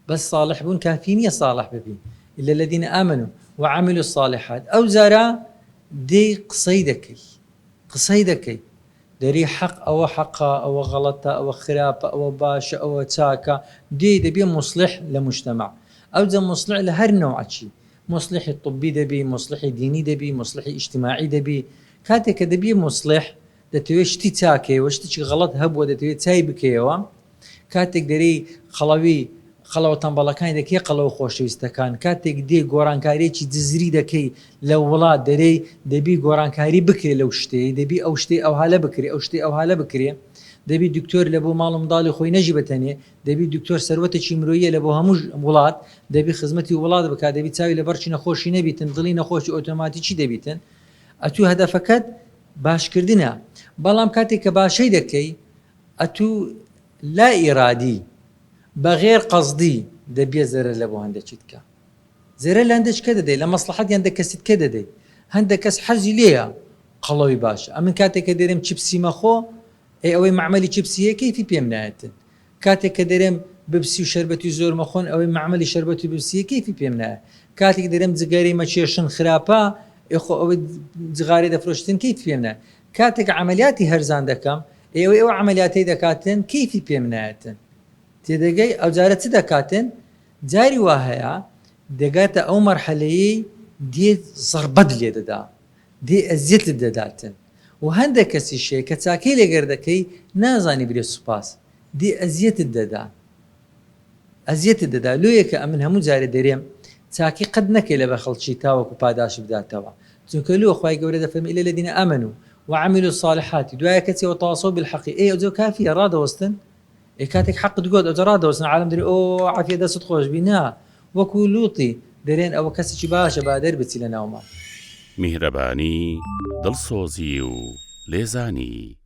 بس صالح بوون کافی نییە صالح ببین إلا الذين آمنوا وعملوا الصالحات ئەو جارە دێی قسەی دەکەی دەری حەق ئەوە حەقا ئەوە غەڵەتە ئەوە خراپە ئەوە باشە ئەوە چاکە دەبێ مصلح لە مجتمع ئەو جا مصلح لە هەر نوعچی مصلحی طبی دەبی مصلحی دینی دەبی مصلحی اجتماعی دەبی کاتێک کە دەبی مصلح دەتەوێت شتی چاکەوە شتێکی غەڵەت هەبووە دەتەوێت چای بکەیەوە کاتێک دەری خەڵەوە تەنبەڵەکانی دەکەی قەڵەوە خۆشەویستەکان کاتێک دێ گۆڕانکاریەکی جزری دەکەی لە وڵات دەرەی دەبی گۆڕانکاری بکرێ لەو شتەیە دەبی ئەو شتەی ئەو هالە بکرێ ئەو شتەی ئەو هالە بکرێ دەبی دکتۆر لە بۆ ماڵ و منداڵی خۆی نەژی بەتەنێ دەبی دکتۆر سەروەتێکی مرۆییە لە بۆ هەموو وڵات دەبی خزمەتی وڵات بکات دەبی چاوی لە بەرچی نەخۆشی نەبیتن دڵی نەخۆشی ئۆتۆماتیکی دەبیتن ئەتوو هەدەفەکەت باشکردنە بەڵام کاتێک کە باشەی دەکەی ئەتوو لا ئیرادی بەغێر قەزدی دەبێ زەرەر لە بۆ هەندێکیت کە زەرەر لە هەندێک کە دەدەی لە مەسلحەت هەندێک کەسیت کە دەدەی هەندێک کەس حەزی لێیە قەڵەوی باشە ئەمن کاتێک کە دەرێم چیپسی مەخۆ ئەوەی معمەلی چیپسیە کەیفی پێم نایەتن کاتێک کە دەرێم ببسی و شەربەتی زۆر مەخۆن ئەوەی معمەلی شەربەتی ببسیە کەیفی پێم نایە کاتێک دەرێم جگەرەی مەچێشن خراپە ئەخۆ ئەوەی جغارەی دەفرۆشتن کەیفی پێم نایە کاتێک عملیاتی هەرزان دەکەم ئێوە عملیاتی دەکاتن کەیفی پێم نایەتن تێدەگەی ئەو جارە چ دەکاتن جاری وا هەیە دەگاتە ئەو مەرحەلەیەی دێ زەربەت لێ دەدا دێ ئەزیەت لێ دەداتن و هەندێک کەسیشەیە کە چاکەی لەگەر دەکەی نازانی برێ سوپاس دێ ئەزیەتت دەدا لۆیەکە ئەمن هەموو جارێ دەرێم چاکی قەت نەکەی لە بە خەڵکی تاوەکو پاداش بداتەوە چونکە لۆ خوای گەورە دەفەرمێ إلا الذين آمنوا وعملوا الصالحات دوایە کەچی وتواصوا بالحق ئەو کافیە ڕادەوەستن کاتێک حەقت گوت ئەو ڕادەوەستن عالم دەری ئۆ عافیە دەست خۆش بینا وەکو لوتی دەرێن ئەوە کەسێکی باشە با دەربچی لە ناومان میهرەبانی دڵسۆزی و لێزانی